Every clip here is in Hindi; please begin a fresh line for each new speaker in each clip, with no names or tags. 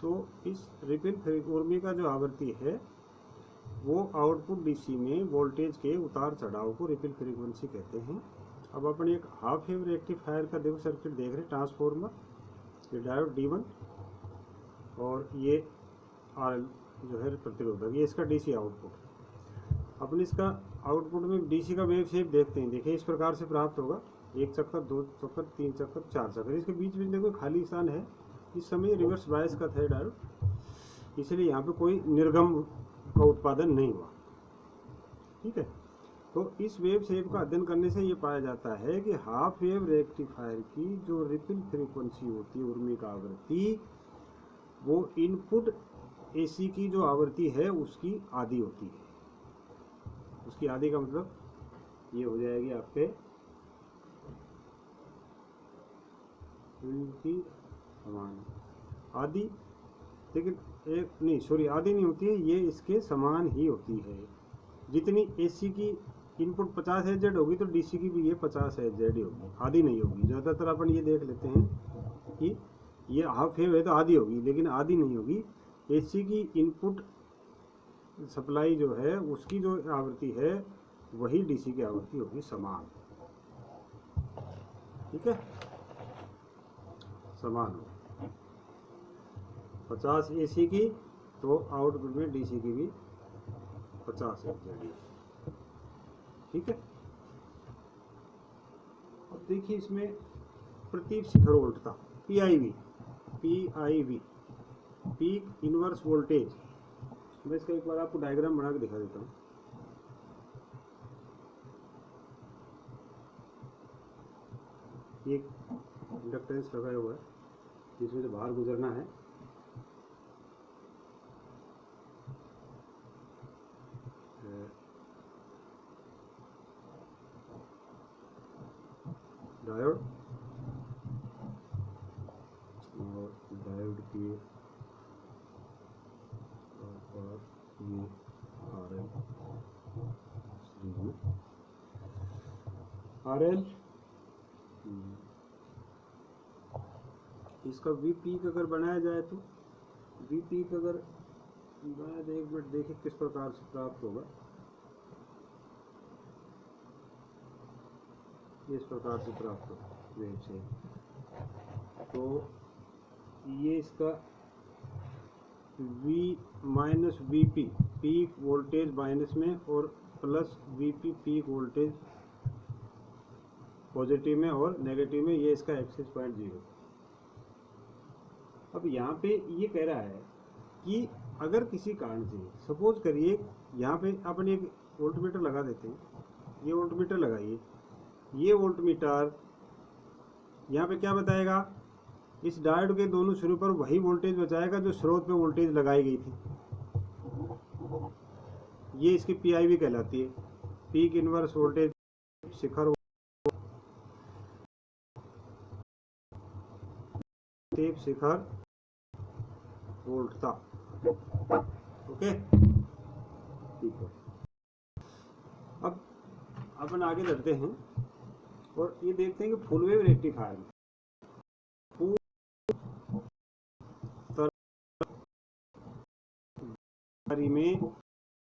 तो इस रिपल उर्मी का जो आवृत्ति है वो आउटपुट डीसी में वोल्टेज के उतार चढ़ाव को रिपल फ्रीक्वेंसी कहते हैं। अब अपन एक हाफ वेव रेक्टिफायर का देखो सर्किट देख रहे हैं, ट्रांसफॉर्मर, ये डायोड D1 और ये RL जो है प्रतिरोधक, ये इसका डीसी आउटपुट। अपन इसका आउटपुट में डीसी का वेव शेप देखते हैं। देखिए इस प्रकार से प्राप्त होगा, एक चक्कर, दो चक्कर, तीन चक्कर, चार चक्कर। इसके बीच में देखो खाली स्थान है, इस समय रिवर्स बायस का था डायोड, इसलिए यहाँ पे कोई निर्गम का उत्पादन नहीं हुआ। ठीक है, तो इस वेव शेप का अध्ययन करने से ये पाया जाता है कि हाफ वेव रेक्टिफायर की जो रिपल फ्रीक्वेंसी होती है, उर्मी का आवृत्ति, वो इनपुट एसी की जो आवृत्ति है उसकी आधी होती है। उसकी आधी का मतलब ये हो जाएगी आपके की समान आधी, लेकिन एक नहीं, सॉरी, आधी नहीं होती है, ये इसके समान ही होती है। जितनी एसी की इनपुट 50 Hz होगी तो डीसी की भी ये 50 Hz ही होगी, आधी नहीं होगी। ज़्यादातर अपन ये देख लेते हैं कि ये हाफ वेव है तो आधी होगी, लेकिन आधी नहीं होगी। एसी की इनपुट सप्लाई जो है उसकी जो आवृत्ति है वही डीसी की आवृत्ति होगी, समान। ठीक है, समान हो 50 एसी की तो आउटपुट में डीसी की भी 50 Hz। ठीक है, अब देखिए इसमें प्रतीक शिखर वोल्टता PIV, पीक इनवर्स वोल्टेज। मैं इसका एक बार आपको डायग्राम बना के दिखा देता हूँ। एक इंडक्टेंस लगाया हुआ है जिसमें से बाहर गुजरना है, डायोड, और डायोड की ये RL, इसका वी पीक अगर बनाया जाए तो वी पीक अगर बनाया जाए, एक मिनट देखिए किस प्रकार से प्राप्त होगा। इस प्रकार से प्राप्त होगा वेव से, तो ये इसका V minus VP peak voltage minus में और plus VP peak voltage positive में और नेगेटिव में, ये इसका एक्सिस पॉइंट 0। अब यहाँ पे ये कह रहा है कि अगर किसी कारण से सपोज करिए यहाँ पे अपन एक वोल्टमीटर लगा देते हैं, ये वोल्टमीटर लगाइए, ये वोल्टमीटर यहाँ पे क्या बताएगा, इस डायोड के दोनों सिरों पर वही वोल्टेज बचाएगा जो स्रोत पे वोल्टेज लगाई गई थी। ये इसकी PIV कहलाती है, पीक इनवर्स वोल्टेज शिखर शिखर वोल्टता। ओके, ठीक है। अब अपन आगे बढ़ते हैं और ये देखते हैं कि फुल वेव रेक्टिफायर में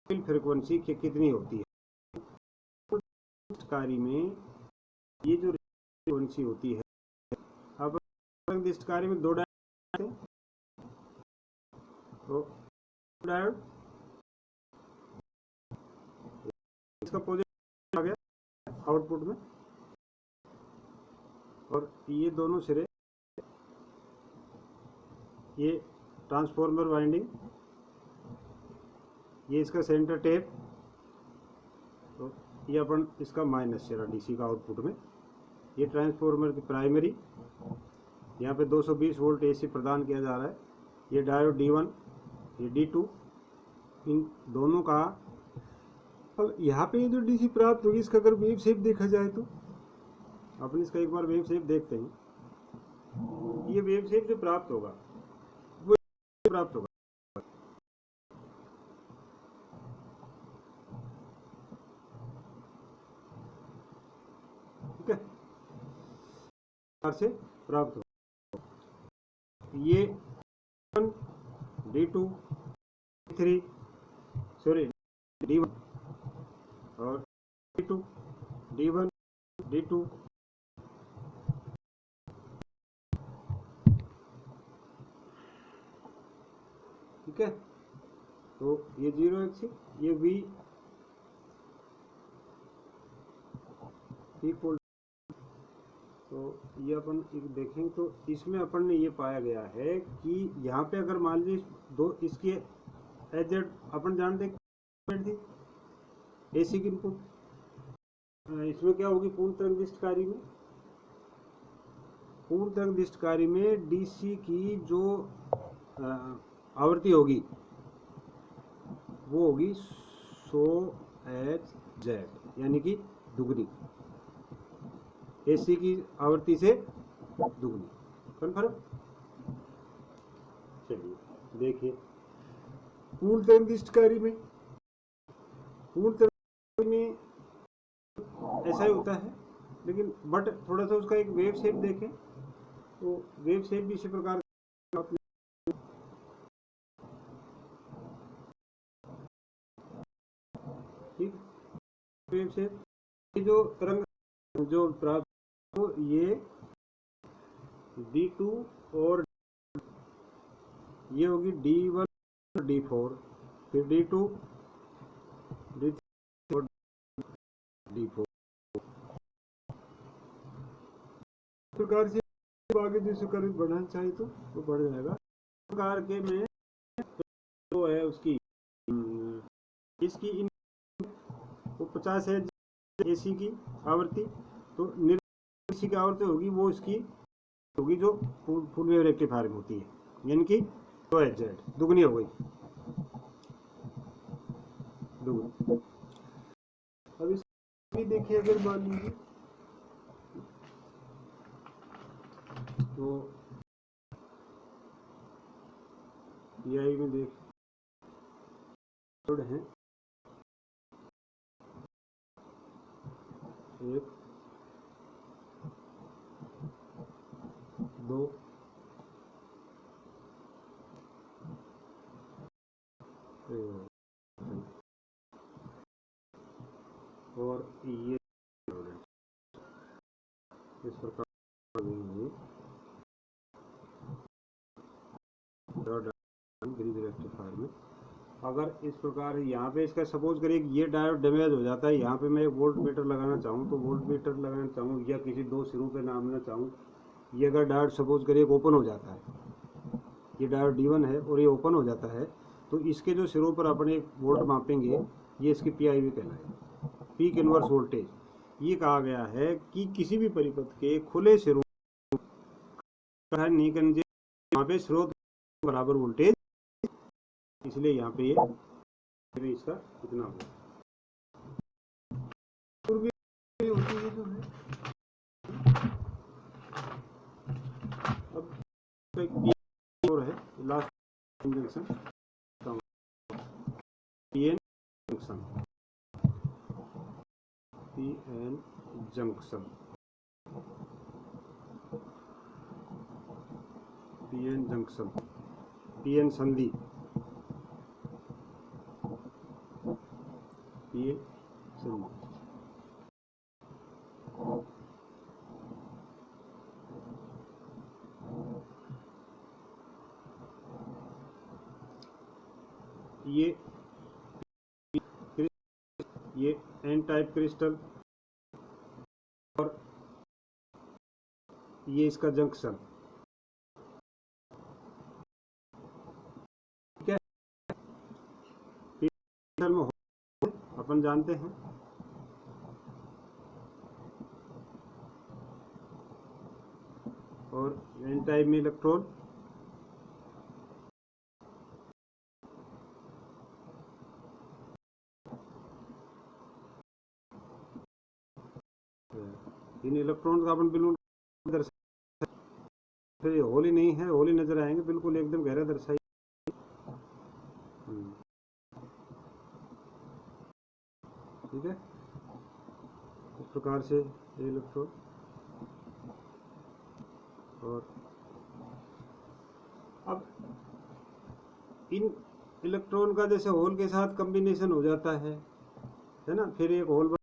फ्रीक्वेंसी कितनी होती है। कारी में ये जो फ्रीक्वेंसी होती है, अब कारी में दो डायोड, तो डायोड इसका पॉजिटिव आ गया आउटपुट में, और ये दोनों सिरे, ये ट्रांसफॉर्मर वाइंडिंग, ये इसका सेंटर टेप, तो ये अपन इसका माइनस सिरा डीसी का आउटपुट में, ये ट्रांसफॉर्मर की प्राइमरी, यहाँ पे 220 वोल्ट एसी प्रदान किया जा रहा है, ये डायोड D1, ये D2, इन दोनों का। अब यहाँ पे जो डीसी प्राप्त होगी इसका अगर वेव शेप देखा जाए तो अपन इसका एक बार वेव शेप देखते हैं। ये वेव शेप जो प्राप्त होगा वो प्राप्त होगा, ठीक है, से प्राप्त होगा। ये D2 D3 सॉरी D1 और D2 D1 D2 ठीक है। तो ये 0 एक्सिस, ये V इक्वल, तो ये अपन देखेंगे तो इसमें अपन ने ये पाया गया है कि यहाँ पे अगर मान लीजिए दो इसके एजेड अपन जानते थी एसी की इनपुट, इसमें क्या होगी पूर्ण तरंग दृष्टकारी में डीसी की जो आवृत्ति होगी वो होगी 100 Hz, यानी कि दुगनी, एसी की आवृत्ति से दुगनी। कन्फर्म। चलिए देखिए, पूर्ण तरंग दृष्टकारी में ऐसा ही होता है, लेकिन बट थोड़ा सा उसका एक वेव शेप देखें तो वेव शेप भी इसी प्रकार ठीक। वेव शेप जो तरंग जो प्राप्त हो ये D2 और ये होगी D1 और D4, फिर D2 D3 और D4 प्रकार से आगे जैसे करंट बढ़ाना चाहिए तो वो बढ़ जाएगा। प्रकार के में जो है उसकी इसकी वो 50 है एसी की आवृत्ति, तो एसी की आवृत्ति होगी वो इसकी होगी जो फुल वेव रेक्टिफायर में होती है, यानी कि 100 Hz दुगनी हो गई, दुगनी। अब इसकी देखिए अगर मान लीजिए तो पीआई में देख हैं 1 2 और ये इस प्रकार रेक्टिफायर में अगर इस प्रकार यहाँ पे इसका सपोज करिए ये डायोड डैमेज हो जाता है, यहाँ पे मैं एक वोल्ट मीटर लगाना चाहूँ तो वोल्ट मीटर लगाना चाहूँ या किसी दो सिरों पे नापना चाहूँ, ये अगर डायोड सपोज करिए ओपन हो जाता है, ये डायोड D1 है और ये ओपन हो जाता है, तो इसके जो सिरों पर अपन एक वोल्ट मापेंगे, ये इसकी PIV कहलाएगा, पीक इनवर्स वोल्टेज। ये कहा गया है कि किसी भी परिपथ के खुले सिरों नहीं करने यहाँ पे स्रोत बराबर वोल्टेज, इसलिए यहाँ पे ये इसका कितना होगा होती है जो है। अब और है last junction PN junction PN संधि ये एन टाइप क्रिस्टल और ये इसका जंक्शन, ठीक है। में अपन जानते हैं और एन टाइप में इलेक्ट्रॉन, इन इलेक्ट्रॉन का अपन बिल्कुल दर्शा, फिर होली नहीं है, होली नजर आएंगे बिल्कुल एकदम गहरा दर्शाई, ठीक है। इस प्रकार से इलेक्ट्रॉन और अब इन इलेक्ट्रॉन का जैसे होल के साथ कॉम्बिनेशन हो जाता है ना, फिर एक होल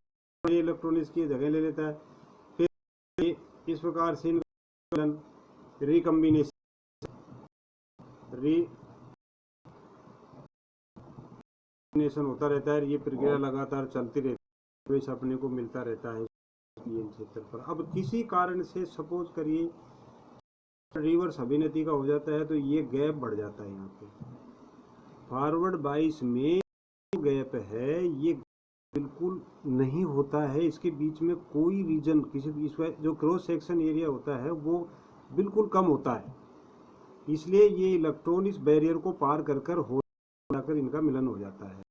इलेक्ट्रॉन इसकी जगह ले लेता है, फिर इस प्रकार से रिकम्बिनेशन होता रहता है। ये प्रक्रिया लगातार चलती रहती है, वैसे अपने को मिलता रहता है क्षेत्र पर। अब किसी कारण से सपोज करिए रिवर्स अभिनति का हो जाता है तो ये गैप बढ़ जाता है। यहाँ पे फॉरवर्ड बाइस में गैप है ये बिल्कुल नहीं होता है, इसके बीच में कोई रीजन किसी जो क्रॉस सेक्शन एरिया होता है वो बिल्कुल कम होता है, इसलिए ये इलेक्ट्रॉन इस बैरियर को पार कर हो जाकर इनका मिलन हो जाता है।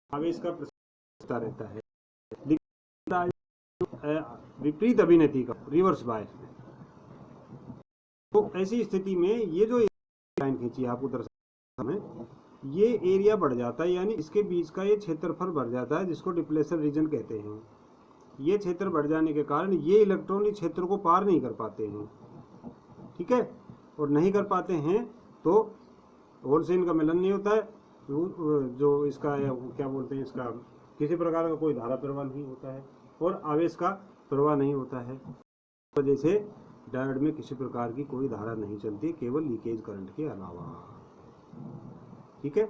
आवेश का प्रसार रहता है विपरीत अभिनति का रिवर्स बायस में। तो ऐसी स्थिति में ये जो लाइन खींची आपको दर्शा में, ये एरिया बढ़ जाता है, यानी इसके बीच का ये क्षेत्रफल बढ़ जाता है जिसको डिप्लेशन रीजन कहते हैं। ये क्षेत्र बढ़ जाने के कारण ये इलेक्ट्रॉन इस क्षेत्र को पार नहीं कर पाते हैं, ठीक है, और नहीं कर पाते हैं तो होल से इनका मिलन नहीं होता है, जो इसका क्या बोलते हैं, इसका किसी प्रकार का कोई धारा प्रवाह नहीं होता है और आवेश का प्रवाह नहीं होता है। इस वजह से डायोड में किसी प्रकार की कोई धारा नहीं चलती, केवल लीकेज करंट के अलावा, ठीक है।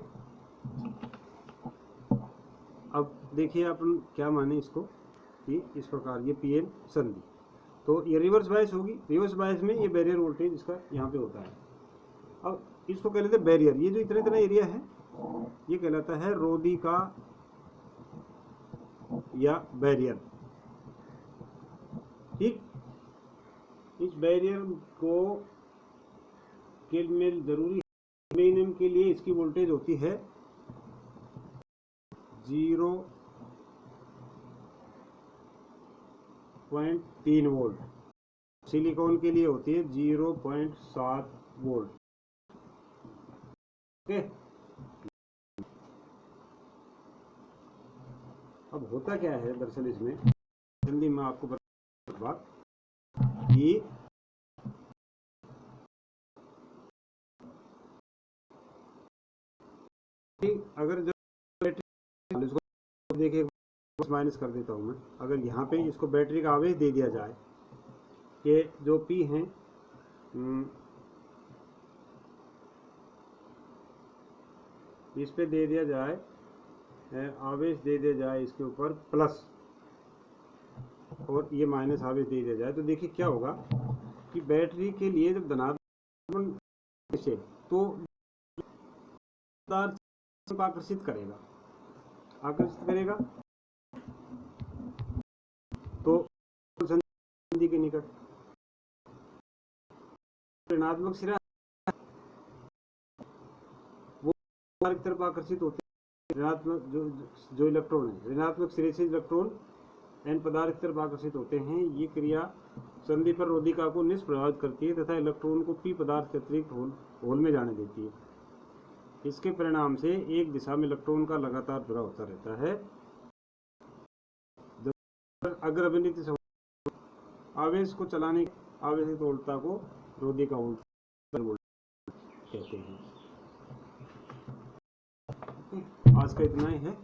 अब देखिए अपन क्या माने इसको कि इस प्रकार ये पीएन संधि, तो ये रिवर्स बायस होगी। रिवर्स बायस में ये बैरियर वोल्टेज इसका यहाँ पे होता है। अब इसको कह लेते हैं बैरियर। ये जो इतना एरिया है ये कहलाता है रोधी का या बैरियर, ठीक। इस बैरियर को के में जरूरी एल्यूमिनियम के लिए इसकी वोल्टेज होती है 0.3 वोल्ट, सिलिकॉन के लिए होती है 0.7 वोल्ट, ओके। अब होता क्या है दरअसल इसमें, जल्दी मैं आपको बता बात कि अगर जब देखिए माइनस कर देता हूं मैं, अगर यहाँ पे इसको बैटरी का आवेश दे दिया जाए कि जो पी है इस पे दे दिया जाए, आवेश दे दिया जाए इसके ऊपर प्लस और ये माइनस आवेश दे दिया जाए, तो देखिए क्या होगा कि बैटरी के लिए जब धनात्मक से तो आकर्षित करेगा तो संधि के निकट ऋणात्मक सिरा वो एक तरफ आकर्षित होते हैं। ऋणात्मक जो इलेक्ट्रॉन है, ऋणात्मक सिरे से इलेक्ट्रॉन एन पदार्थ की तरफ आकर्षित होते हैं। ये क्रिया संधि पर रोधिका को निष्प्रभावित करती है तथा इलेक्ट्रॉन को पी पदार्थ के अतिरिक्त होल में जाने देती है। इसके परिणाम से एक दिशा में इलेक्ट्रॉन का लगातार प्रवाह होता रहता है। जब अग्र अभिनति से आवेश को चलाने आवेशित वोल्टता को रोधिका वोल्ट कहते हैं। आज का इतना ही है।